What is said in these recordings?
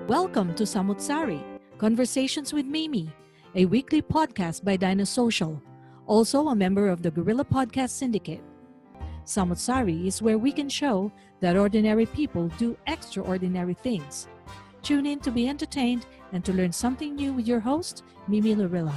Welcome to Samu't Sari, Conversations with Mimi, a weekly podcast by Social, also a member of the Guerrilla Podcast Syndicate. Samu't Sari is where we can show that ordinary people do extraordinary things. Tune in to be entertained and to learn something new with your host, Mimi Lorilla.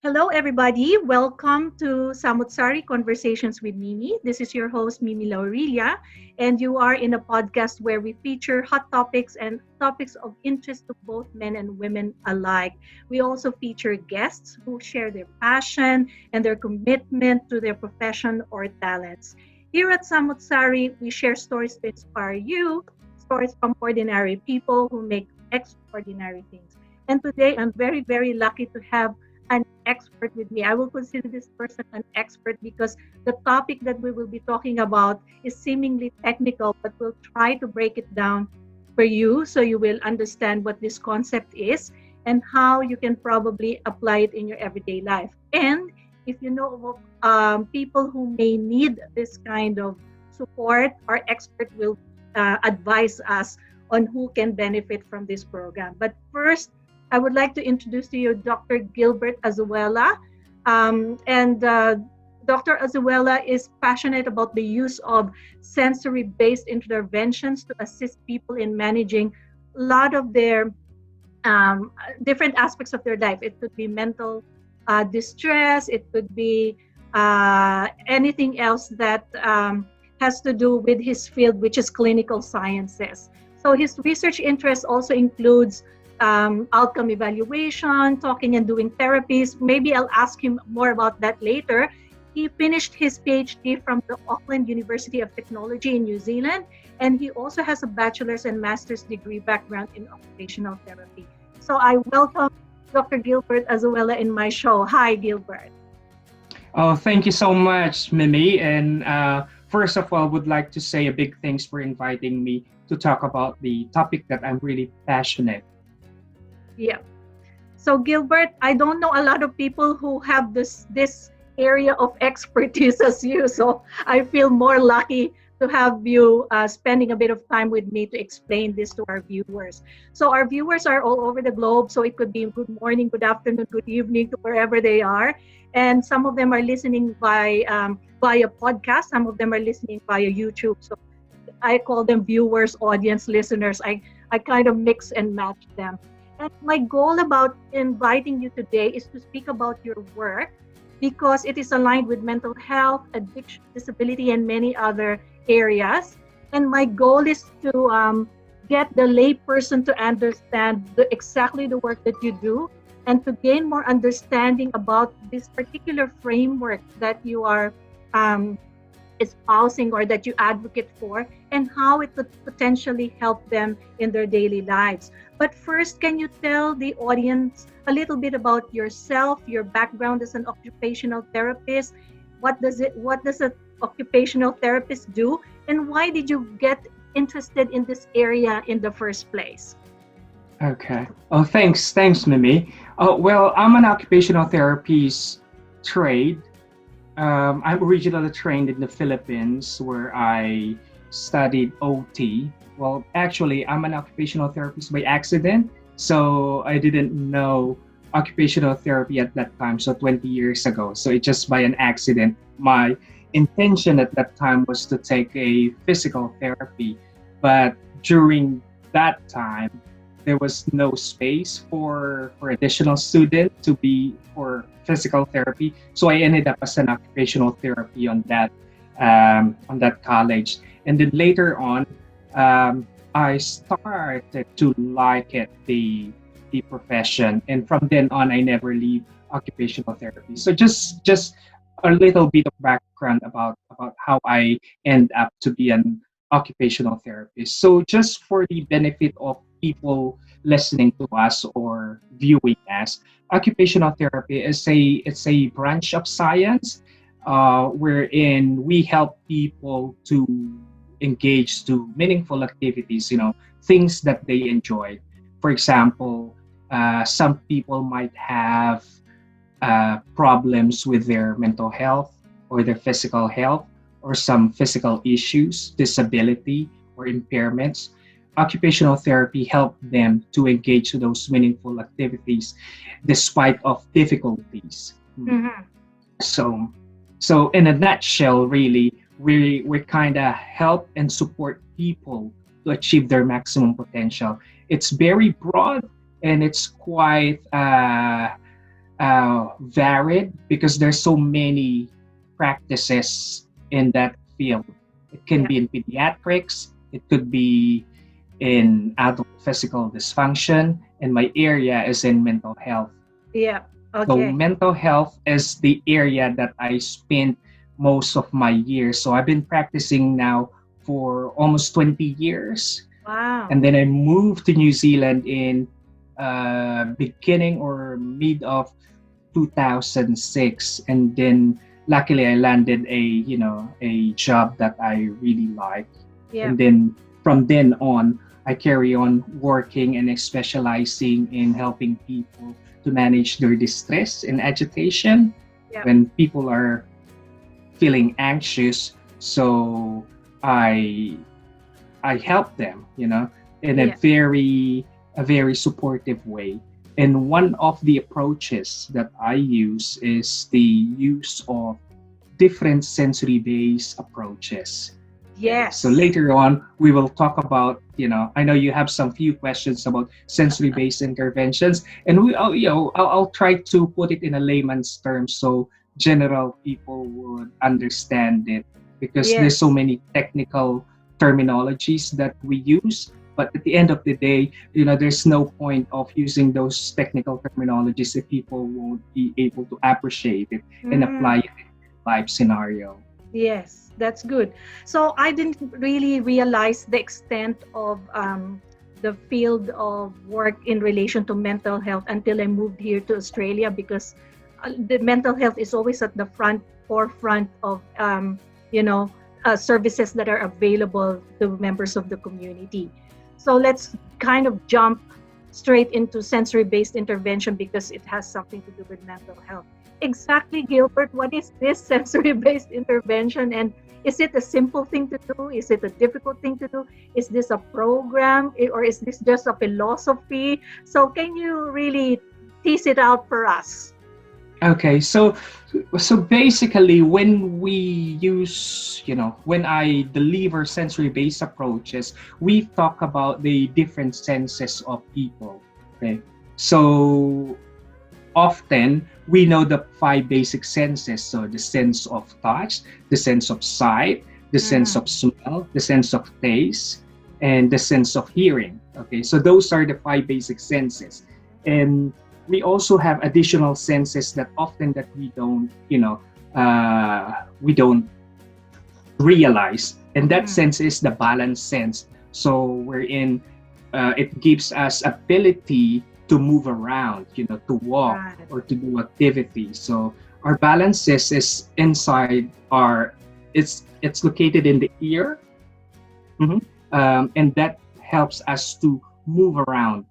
Hello, everybody. Welcome to Samu't Sari Conversations with Mimi. This is your host, Mimi Laurilia, and you are in a podcast where we feature hot topics and topics of interest to both men and women alike. We also feature guests who share their passion and their commitment to their profession or talents. Here at Samu't Sari, we share stories to inspire you, stories from ordinary people who make extraordinary things. And today, I'm very, very lucky to have an expert with me. I will consider this person an expert because the topic that we will be talking about is seemingly technical, but we'll try to break it down for you so you will understand what this concept is and how you can probably apply it in your everyday life. And if you know of people who may need this kind of support, our expert will advise us on who can benefit from this program. But first, I would like to introduce to you Dr. Gilbert Azuela. Dr. Azuela is passionate about the use of sensory-based interventions to assist people in managing a lot of their different aspects of their life. It could be mental distress. It could be anything else that has to do with his field, which is clinical sciences. So his research interest also includes outcome evaluation, talking and doing therapies. Maybe I'll ask him more about that later. He finished his PhD from the Auckland University of Technology in New Zealand, and he also has a bachelor's and master's degree background in occupational therapy. So I welcome Dr. Gilbert Azuela in my show. Hi, Gilbert. Oh, thank you so much, Mimi. And first of all, would like to say a big thanks for inviting me to talk about the topic that I'm really passionate. Yeah. So Gilbert, I don't know a lot of people who have this area of expertise as you. So I feel more lucky to have you spending a bit of time with me to explain this to our viewers. So our viewers are all over the globe. So it could be good morning, good afternoon, good evening to wherever they are. And some of them are listening via podcast. Some of them are listening via YouTube. So I call them viewers, audience, listeners. I kind of mix and match them. And my goal about inviting you today is to speak about your work because it is aligned with mental health, addiction, disability, and many other areas. And my goal is to get the layperson to understand exactly the work that you do and to gain more understanding about this particular framework that you are espousing or that you advocate for and how it could potentially help them in their daily lives. But first, can you tell the audience a little bit about yourself, your background as an occupational therapist? What does an occupational therapist do? And why did you get interested in this area in the first place? Okay. Oh, thanks, Mimi. Well, I'm an occupational therapist trained. I'm originally trained in the Philippines where I studied OT. Well, actually, I'm an occupational therapist by accident. So I didn't know occupational therapy at that time, so 20 years ago. So it's just by an accident. My intention at that time was to take a physical therapy. But during that time, there was no space for additional students to be for physical therapy. So I ended up as an occupational therapy on that college. And then later on, I started to like it, the profession. And from then on, I never leave occupational therapy. So just a little bit of background about how I end up to be an occupational therapist. So just for the benefit of people listening to us or viewing us, occupational therapy is a branch of science wherein we help people to engage to meaningful activities, things that they enjoy. For example, some people might have problems with their mental health or their physical health or some physical issues, disability, or impairments, occupational therapy help them to engage in those meaningful activities despite of difficulties. Mm-hmm. So, so in a nutshell, really, we kind of help and support people to achieve their maximum potential. It's very broad and it's quite varied because there's so many practices in that field. It can Yeah. be in pediatrics, it could be in adult physical dysfunction, and my area is in mental health. Yeah. So Okay. mental health is the area that I spent most of my years. So I've been practicing now for almost 20 years. Wow. And then I moved to New Zealand in beginning or mid of 2006. And then luckily I landed a job that I really like. Yeah. And then from then on, I carry on working and specializing in helping people to manage their distress and agitation Yeah. when people are feeling anxious. So I I help them, in Yeah. a very supportive way. And one of the approaches that I use is the use of different sensory-based approaches. Okay. Yes. So later on, we will talk about, I know you have some few questions about sensory-based interventions, and I'll try to put it in a layman's terms so general people would understand it because there's so Yes. many technical terminologies that we use. But at the end of the day, there's no point of using those technical terminologies if people won't be able to appreciate it and apply Mm. it in life scenario. Yes, that's good. So I didn't really realize the extent of the field of work in relation to mental health until I moved here to Australia because the mental health is always at the forefront of services that are available to members of the community. So let's kind of jump straight into sensory-based intervention because it has something to do with mental health. Exactly, Gilbert, what is this sensory-based intervention, and is it a simple thing to do? Is it a difficult thing to do? Is this a program, or is this just a philosophy? So can you really tease it out for us? Okay, so basically when we use, when I deliver sensory-based approaches, we talk about the different senses of people. Okay. So often we know the five basic senses. So the sense of touch, the sense of sight, the sense Mhm. of smell, the sense of taste, and the sense of hearing. Okay, so those are the five basic senses. And we also have additional senses that often that we don't realize. And that Mhm. sense is the balance sense. So wherein it gives us ability to move around, to walk Right. or to do activities. So our balances is inside it's located in the ear. Mhm. And that helps us to move around,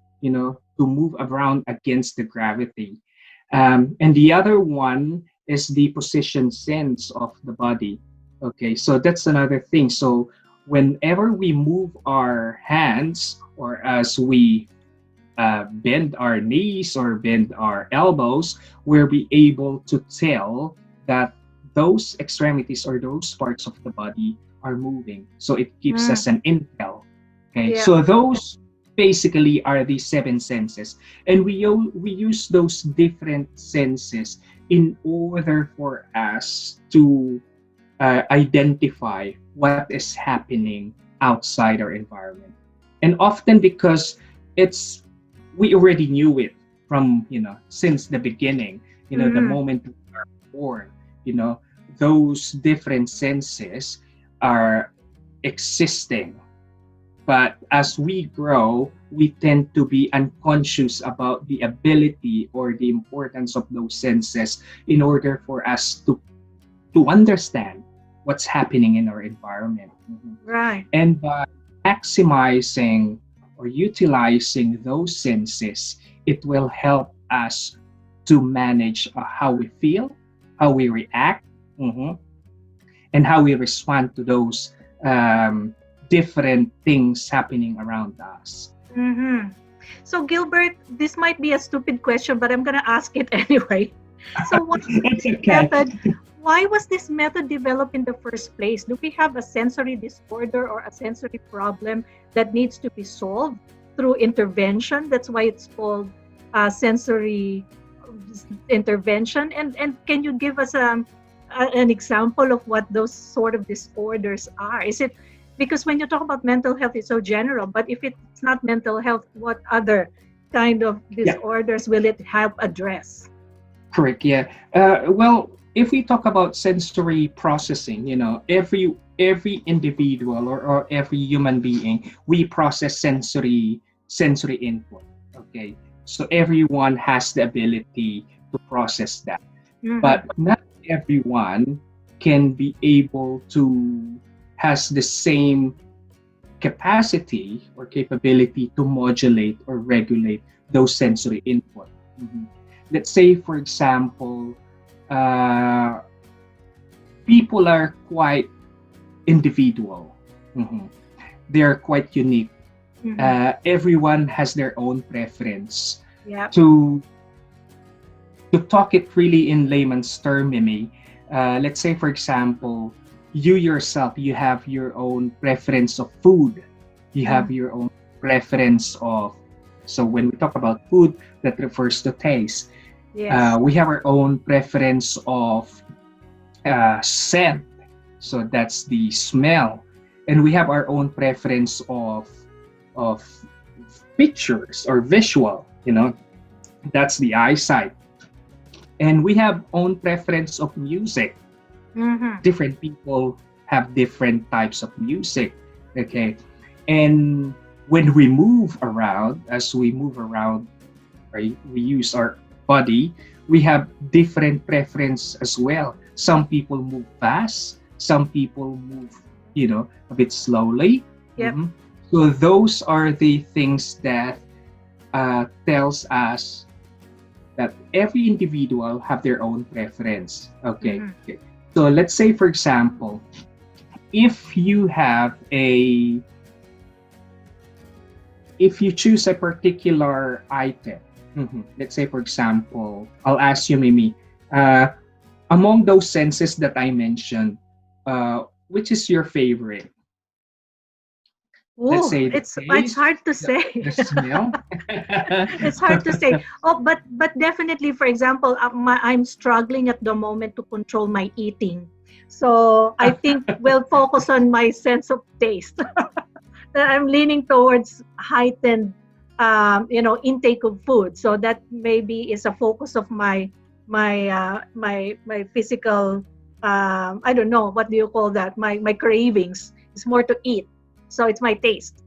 to move around against the gravity. And the other one is the position sense of the body. Okay, so that's another thing. So whenever we move our hands or as we bend our knees or bend our elbows, we'll be able to tell that those extremities or those parts of the body are moving. So it gives Mm. us an intel. Okay, Yeah. so those basically are the seven senses, and we use those different senses in order for us to identify what is happening outside our environment. And often because it's we already knew it from since the beginning, the Mhm. moment we are born, you know those different senses are existing. But as we grow, we tend to be unconscious about the ability or the importance of those senses in order for us to understand what's happening in our environment. Mhm. Right. And by maximizing or utilizing those senses, it will help us to manage how we feel, how we react, mhm, and how we respond to those different things happening around us. Mm-hmm. So, Gilbert, this might be a stupid question, but I'm going to ask it anyway. So, what It's okay. method? Why was this method developed in the first place? Do we have a sensory disorder or a sensory problem that needs to be solved through intervention? That's why it's called sensory intervention. And can you give us an example of what those sort of disorders are? Is it because when you talk about mental health, it's so general, but if it's not mental health, what other kind of disorders will it help address? Correct. Yeah. Well, if we talk about sensory processing, every individual or every human being, we process sensory input. Okay. So everyone has the ability to process that, but not everyone can be able to has the same capacity or capability to modulate or regulate those sensory input. Let's say, for example, people are quite individual. They're quite unique. Everyone has their own preference. Yeah. To talk it really in layman's term, Mimi, let's say, for example, you yourself, you have your own preference of food. You have your own preference of, so when we talk about food, that refers to taste. Yes. We have our own preference of scent, so that's the smell, and we have our own preference of pictures or visual, that's the eyesight, and we have own preference of music. Different people have different types of music. Okay, and when we move around, right, we use our body, we have different preference as well. Some people move fast, some people move a bit slowly. Yep. So those are the things that tells us that every individual have their own preference. Okay. So let's say, for example, if you choose a particular item, let's say, for example, I'll ask you, Mimi, among those senses that I mentioned, which is your favorite? Let's say it's hard to say. The smell. It's hard to say. Oh, but definitely, for example, I'm struggling at the moment to control my eating. So I think we'll focus on my sense of taste. I'm leaning towards heightened, intake of food. So that maybe is a focus of my physical. I don't know, what do you call that? My cravings. It's more to eat. So it's my taste.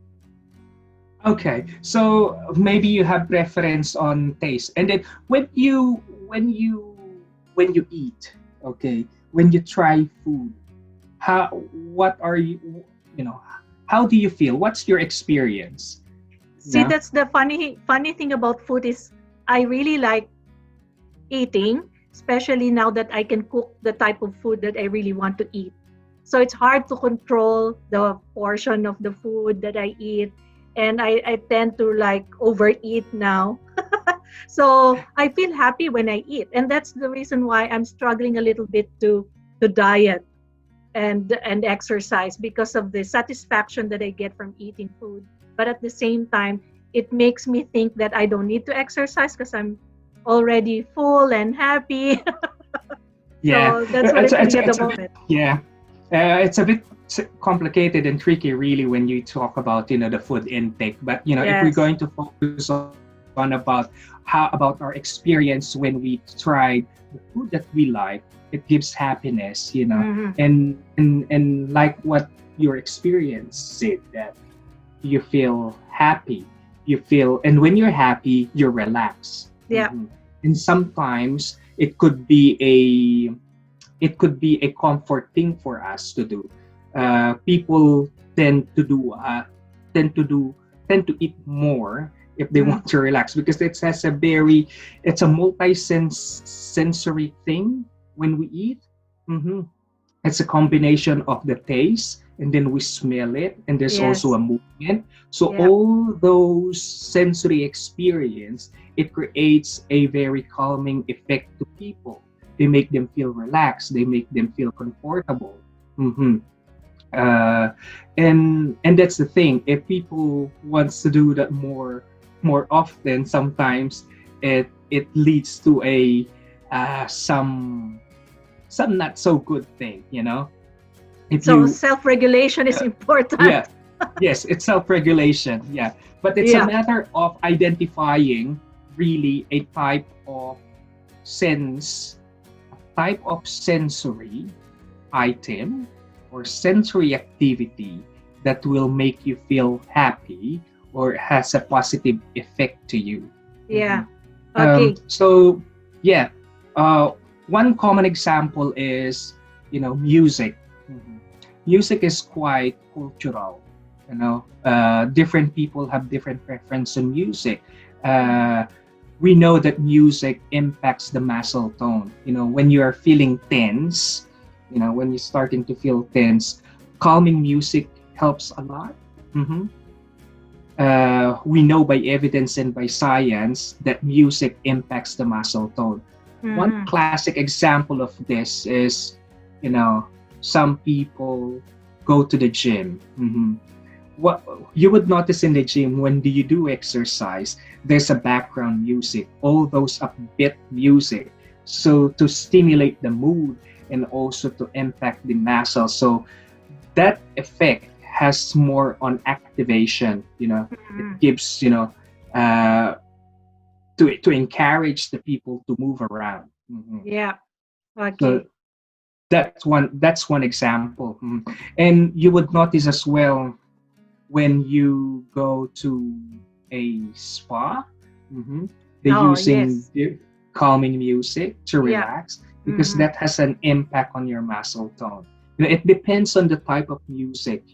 Okay, so maybe you have preference on taste, and then when you eat, okay, when you try food, how do you feel? What's your experience? See, that's the funny thing about food is I really like eating, especially now that I can cook the type of food that I really want to eat. So it's hard to control the portion of the food that I eat. And I tend to overeat now. So I feel happy when I eat. And that's the reason why I'm struggling a little bit to diet and exercise, because of the satisfaction that I get from eating food. But at the same time, it makes me think that I don't need to exercise because I'm already full and happy. Yeah. So that's what I feel at the moment. Yeah. It's a bit complicated and tricky, really, when you talk about the food intake. But if we're going to focus on about our experience when we tried the food that we like, it gives happiness, and like what your experience said, that you feel happy, and when you're happy, you're relaxed. Yeah. And sometimes it could be a comfort thing for us to do. People tend to eat more if they want to relax, because it's a multi-sensory thing when we eat. It's a combination of the taste and then we smell it, and there's also Yes. a movement. So Yeah. all those sensory experience, it creates a very calming effect to people. They make them feel relaxed. They make them feel comfortable. Mhm. uh, and that's the thing. If people wants to do that more often, sometimes it leads to a some not so good thing, you know. If So you self-regulation is important. Yeah, yes, it's self-regulation, yeah, but it's a Yeah. matter of identifying really a sense type of sensory item or sensory activity that will make you feel happy or has a positive effect to you. Yeah. Mhm. Okay. So yeah, uh, one common example is, music. Mhm. Music is quite cultural. Different people have different preference in music. Uh, we know that music impacts the muscle tone. When you are feeling tense, when you're starting to feel tense, calming music helps a lot. Mhm. We know by evidence and by science that music impacts the muscle tone. One Mm-hmm. classic example of this is, you know, some people go to the gym. What you would notice in the gym when do you do exercise, there's a background music, all those upbeat music, so to stimulate the mood and also to impact the muscle. So that effect has more on activation. It Mm-hmm. gives, uh, to encourage the people to move around. Yeah. So Okay. that's one example. And you would notice as well when you go to a spa, mhm, they're Oh, using yes. calming music to Yeah. relax because Mm-hmm. that has an impact on your muscle tone. It depends on the type of music.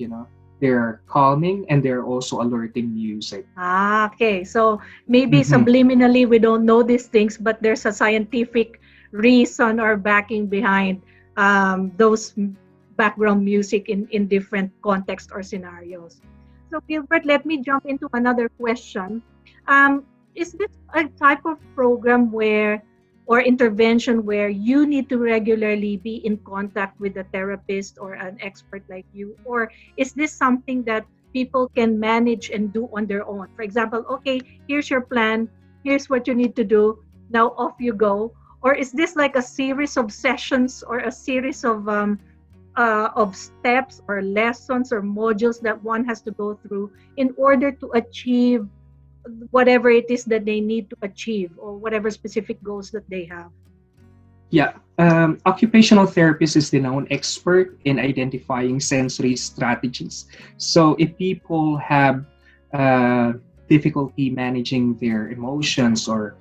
They're calming and they're also alerting music. Ah, okay. So maybe Mhm. subliminally we don't know these things, but there's a scientific reason or backing behind those background music in different contexts or scenarios. So Gilbert, let me jump into another question. Um, is this a type of program where or intervention where you need to regularly be in contact with a therapist or an expert like you, or is this something that people can manage and do on their own? For example, okay, here's your plan, here's what you need to do, now off you go. Or is this like a series of sessions or a series of steps or lessons or modules that one has to go through in order to achieve whatever it is that they need to achieve or whatever specific goals that they have? Yeah, occupational therapist is the known expert in identifying sensory strategies. So if people have uh, difficulty managing their emotions or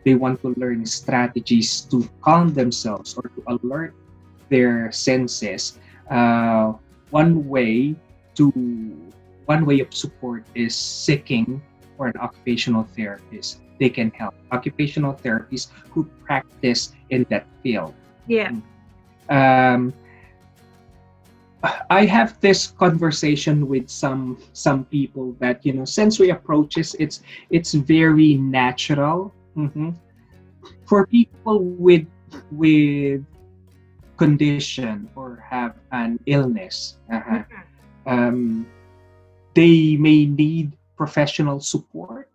they want to learn strategies to calm themselves or to alert their senses, uh, one way to one way of support is seeking for an occupational therapist. They can help occupational therapists who practice in that field. Yeah. Um, I have this conversation with some people that sensory approaches. It's very natural. For people with condition or have an illness. Mhm. Um, they may need professional support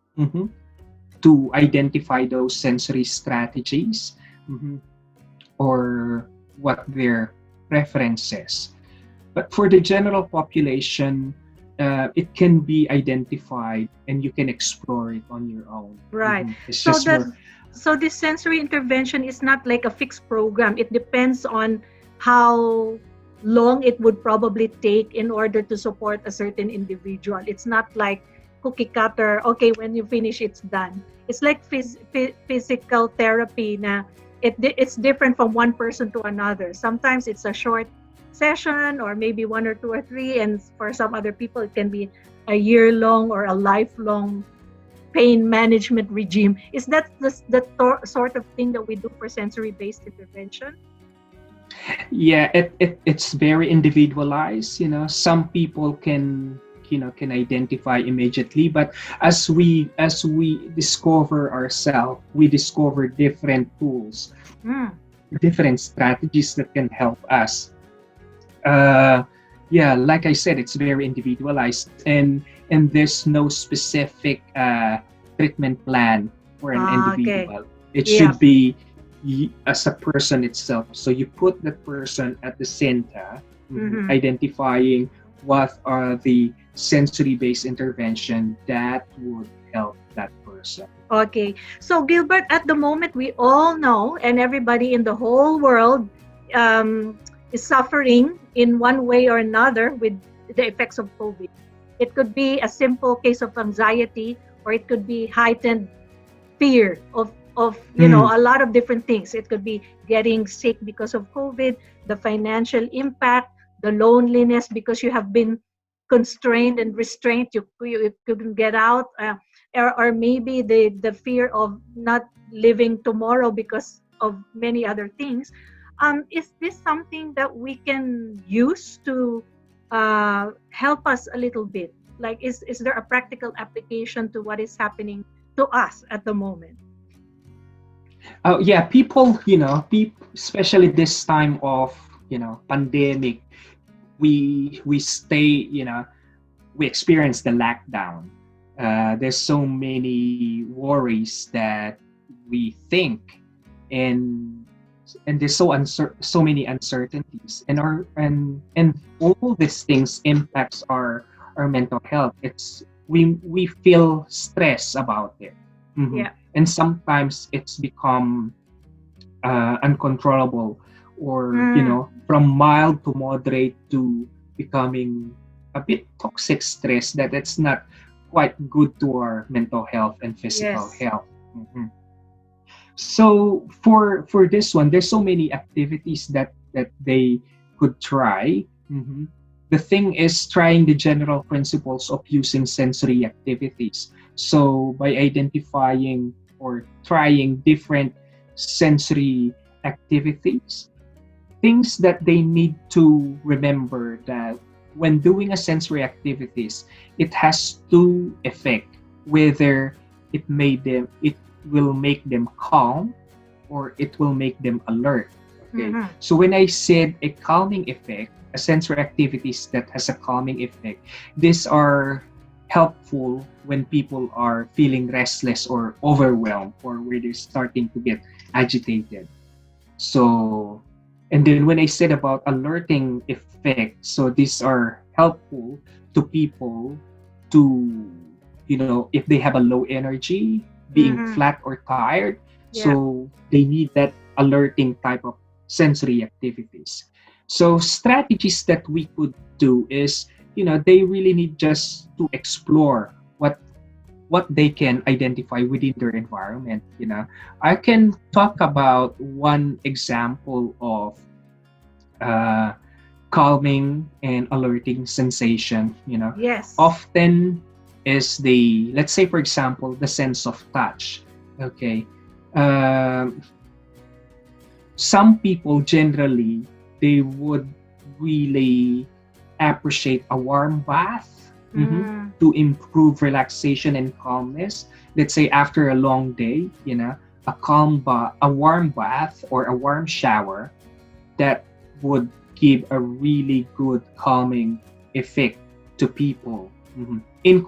to identify those sensory strategies, mhm, or what their preferences. But for the general population, it can be identified and you can explore it on your own. Right. It's So just that more. so this sensory intervention is not like a fixed program. It depends on how long it would probably take in order to support a certain individual. It's not like cookie cutter, okay, when you finish it's done. It's like physical therapy na it's different from one person to another. Sometimes it's a short session or maybe one or two or three, and for some other people it can be a year long or a lifelong pain management regime. Is that the sort of thing that we do for sensory based intervention? Yeah, it's very individualized. Some people can identify immediately, but as we discover ourselves, we discover different tools, Mm. different strategies that can help us. uh yeah, like I said, it's very individualized, and there's no specific treatment plan for an Okay. individual. It Yeah. should be as a person itself. So you put that person at the center, Mm-hmm. identifying what are the sensory based intervention that would help that person. Okay. So, Gilbert, at the moment, we all know, and everybody in the whole world is suffering in one way or another with the effects of COVID. It could be a simple case of anxiety, or it could be heightened fear of a lot of different things. It could be getting sick because of COVID, the financial impact, the loneliness because you have been constrained and restrained. You couldn't get out, or maybe the fear of not living tomorrow because of many other things. Is this something that we can use to help us a little bit? Like, is there a practical application to what is happening to us at the moment? Oh yeah, people, especially this time of pandemic, we stay, we experience the lockdown. There's so many worries that we think, and there's so many uncertainties, and all these things impacts our mental health. We feel stress about it. Yeah. And sometimes it's become uncontrollable, or Mm. from mild to moderate to becoming a bit toxic stress that it's not quite good to our mental health and physical Yes. health. Mhm. So for this one, there's so many activities that they could try. The thing is trying the general principles of using sensory activities. So by identifying or trying different sensory activities, things that they need to remember that when doing a sensory activities, it has two effect, whether it will make them calm or it will make them alert. Okay. Mm-hmm. So when I said a calming effect, a sensory activities that has a calming effect, these are helpful when people are feeling restless or overwhelmed, or where they're starting to get agitated. So, and then when I said about alerting effect, so these are helpful to people to, if they have a low energy, being Mm-hmm. flat or tired, Yeah. so they need that alerting type of sensory activities. So strategies that we could do is, they really need just to explore what they can identify within their environment. I can talk about one example of uh, calming and alerting sensation. Yes. Often is the, let's say for example, the sense of touch. Okay. um, some people generally, they would really appreciate a warm bath, Mm. to improve relaxation and calmness. Let's say after a long day, a warm bath or a warm shower that would give a really good calming effect to people. In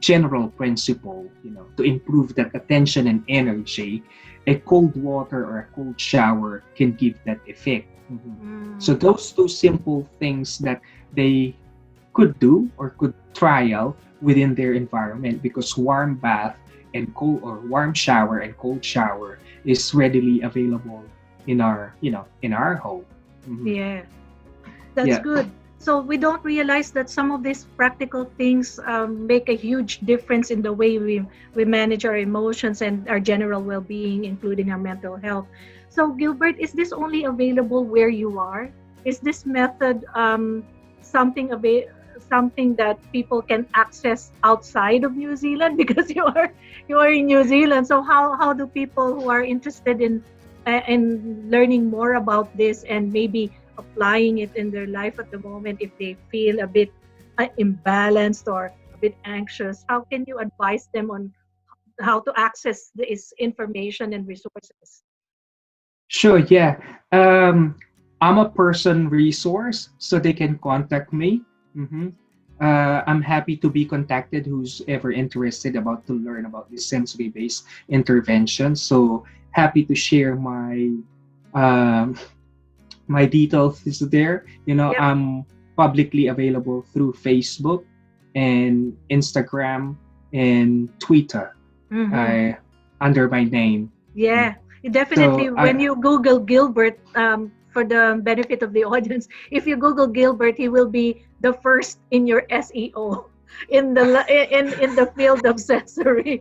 general principle, to improve that attention and energy, a cold water or a cold shower can give that effect. So Mm. those two simple things that they could do or could trial within their environment, because warm bath and cold, or warm shower and cold shower, is readily available in our home. Yeah. That's Yeah. good. So we don't realize that some of these practical things make a huge difference in the way we manage our emotions and our general well-being, including our mental health. So Gilbert, is this only available where you are? Is this method something that people can access outside of New Zealand? Because you are in New Zealand. So how do people who are interested in and learning more about this and maybe applying it in their life at the moment if they feel a bit imbalanced or a bit anxious? How can you advise them on how to access this information and resources? Sure, yeah. Um, I'm a person resource, so they can contact me. hmm I'm happy to be contacted who's ever interested about to learn about this sensory-based intervention. So happy to share um, my details is there. Yep. I'm publicly available through Facebook and Instagram and Twitter Mm-hmm. uh, under my name. Yeah, you definitely. So When I you Google Gilbert, for the benefit of the audience, if you Google Gilbert, he will be the first in your SEO in the field of sensory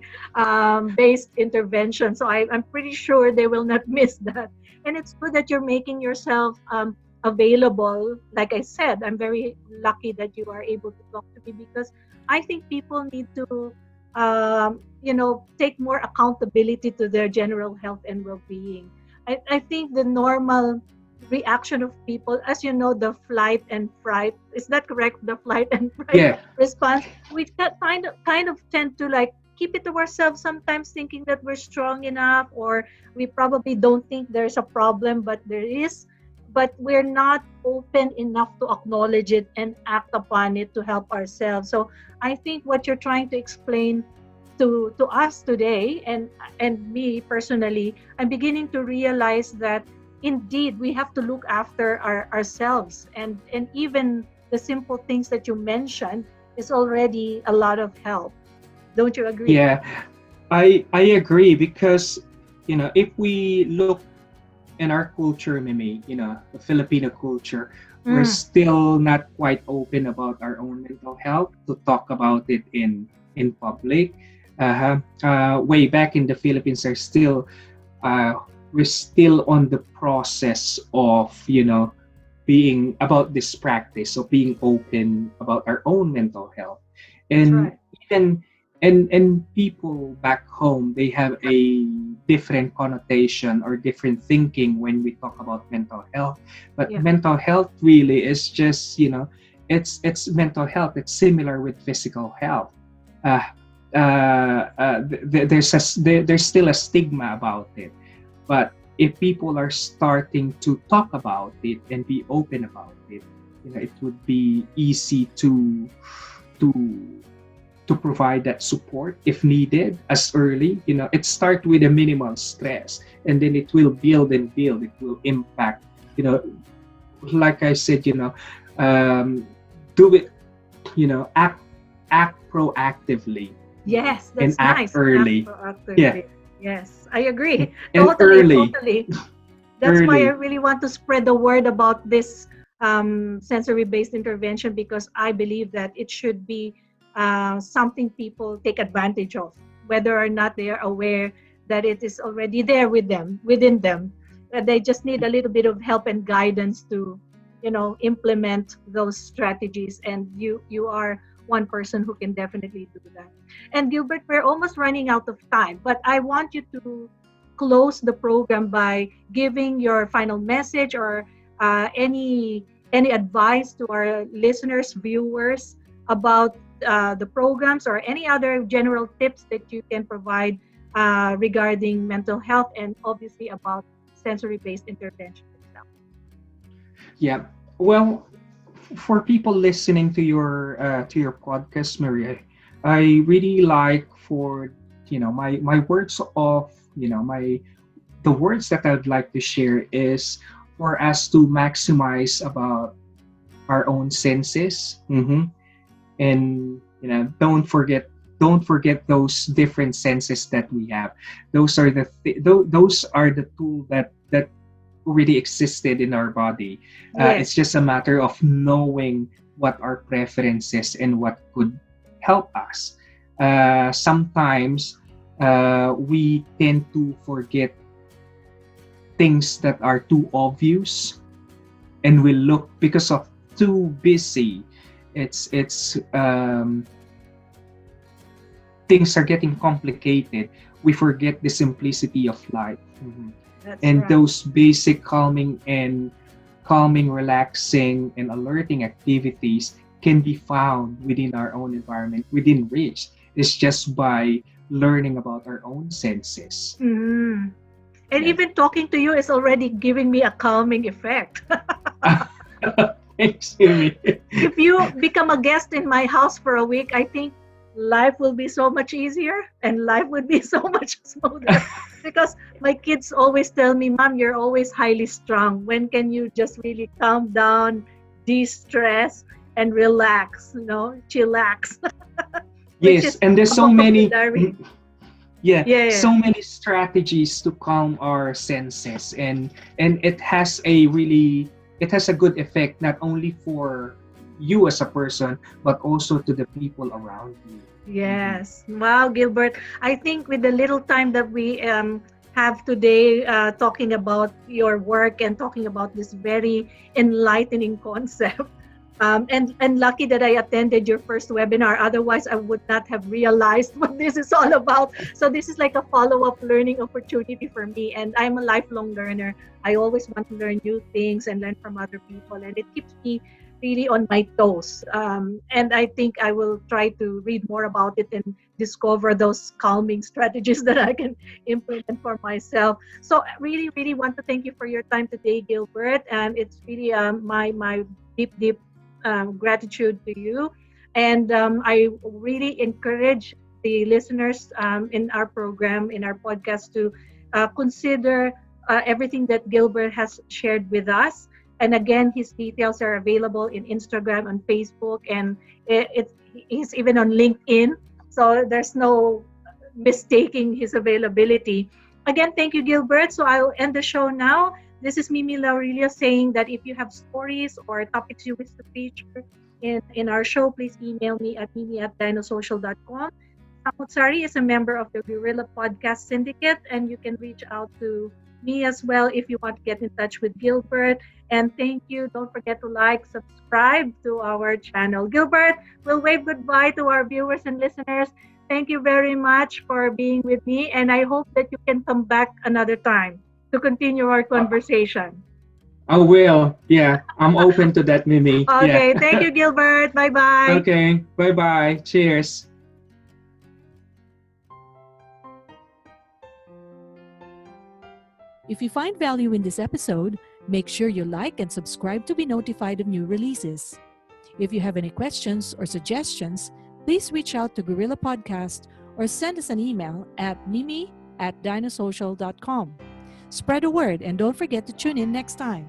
based intervention. So I'm pretty sure they will not miss that. And it's good that you're making yourself available. Like I said, I'm very lucky that you are able to talk to me because I think people need to take more accountability to their general health and well-being. I think the normal reaction of people, as you know, the flight and fright, is that correct? The flight and fright yeah response, we kind of tend to like keep it to ourselves sometimes, thinking that we're strong enough, or we probably don't think there's a problem, but there is. But we're not open enough to acknowledge it and act upon it to help ourselves. So I think what you're trying to explain to us today, and me personally, I'm beginning to realize that indeed we have to look after ourselves, and even the simple things that you mentioned is already a lot of help. Don't you agree? yeah I agree because if we look in our culture, Mimi, the Filipino culture, we're Mm, still not quite open about our own mental health to talk about it in public. Way back in the Philippines, uh, we're still on the process of being about this practice of being open about our own mental health, that's and right. even and people back home, they have a different connotation or different thinking when we talk about mental health. But Yeah. mental health really is just it's mental health. It's similar with physical health. uh, there's still a stigma about it, but if people are starting to talk about it and be open about it, it would be easy to to provide that support if needed as early. It start with a minimal stress, and then it will build and build. It will impact. You know, like I said, um, do it. Act proactively Yes, and that's act nice. Act early. Yeah, proactively. Yes, I agree. and Totally, early, totally. That's why I early. really want to spread the word about this sensory-based intervention, because I believe that it should be something people take advantage of, whether or not they are aware that it is already there within them. They just need a little bit of help and guidance to, implement those strategies. And you are one person who can definitely do that. And Gilbert, we're almost running out of time, but I want you to close the program by giving your final message, or any advice to our listeners, viewers, about the programs, or any other general tips that you can provide regarding mental health, and obviously about sensory-based intervention itself. Yeah. Well, for people listening to your podcast, Maria, I really like for my words of my the words that I'd like to share is for us to maximize about our own senses. And don't forget those different senses that we have. Those are the tool that already existed in our body. It's Yes. just a matter of knowing what our preferences and what could help us. Sometimes we tend to forget things that are too obvious, and we look because of too busy. It's things are getting complicated, we forget the simplicity of life. That's And right. those basic calming, relaxing, and alerting activities can be found within our own environment, within reach. It's just by learning about our own senses. Mhm. And Yes. even talking to you is already giving me a calming effect. Thanks, Amy. If you become a guest in my house for a week, I think life will be so much easier and life would be so much smoother. Because my kids always tell me, Mom, you're always highly strung. When can you just really calm down, de-stress, and relax, chillax, which Yes, is and there's a so many, vocabulary. yeah, Yeah. so many strategies to calm our senses, and it has a good effect not only for you as a person, but also to the people around you. Mhm. Yes. Wow, Gilbert. I think with the little time that we have today talking about your work and talking about this very enlightening concept, and lucky that I attended your first webinar. Otherwise, I would not have realized what this is all about. So this is like a follow-up learning opportunity for me. And I'm a lifelong learner. I always want to learn new things and learn from other people. And it keeps me really on my toes. And I think I will try to read more about it and discover those calming strategies that I can implement for myself. So I really, really want to thank you for your time today, Gilbert. And it's really my deep gratitude to you. And I really encourage the listeners in our program, in our podcast, to consider everything that Gilbert has shared with us. And again, his details are available in Instagram and Facebook, and he's even on LinkedIn. So there's no mistaking his availability. Again, thank you, Gilbert. So I'll end the show now. This is Mimi Laurelia saying that if you have stories or topics you wish to feature in our show, please email me at mimi@dinosocial.com. Samu't Sari is a member of the Guerrilla Podcast Syndicate, and you can reach out to me as well if you want to get in touch with Gilbert. And thank you. Don't forget to like, subscribe to our channel. Gilbert, we'll wave goodbye to our viewers and listeners. Thank you very much for being with me, and I hope that you can come back another time to continue our conversation. I will. Yeah, I'm open to that, Mimi. Yeah. Okay, thank you, Gilbert. Bye-bye. Okay. Bye bye. Cheers. If you find value in this episode, make sure you like and subscribe to be notified of new releases. If you have any questions or suggestions, please reach out to Guerrilla Podcast or send us an email at mimi@dinosocial.com. Spread the word and don't forget to tune in next time.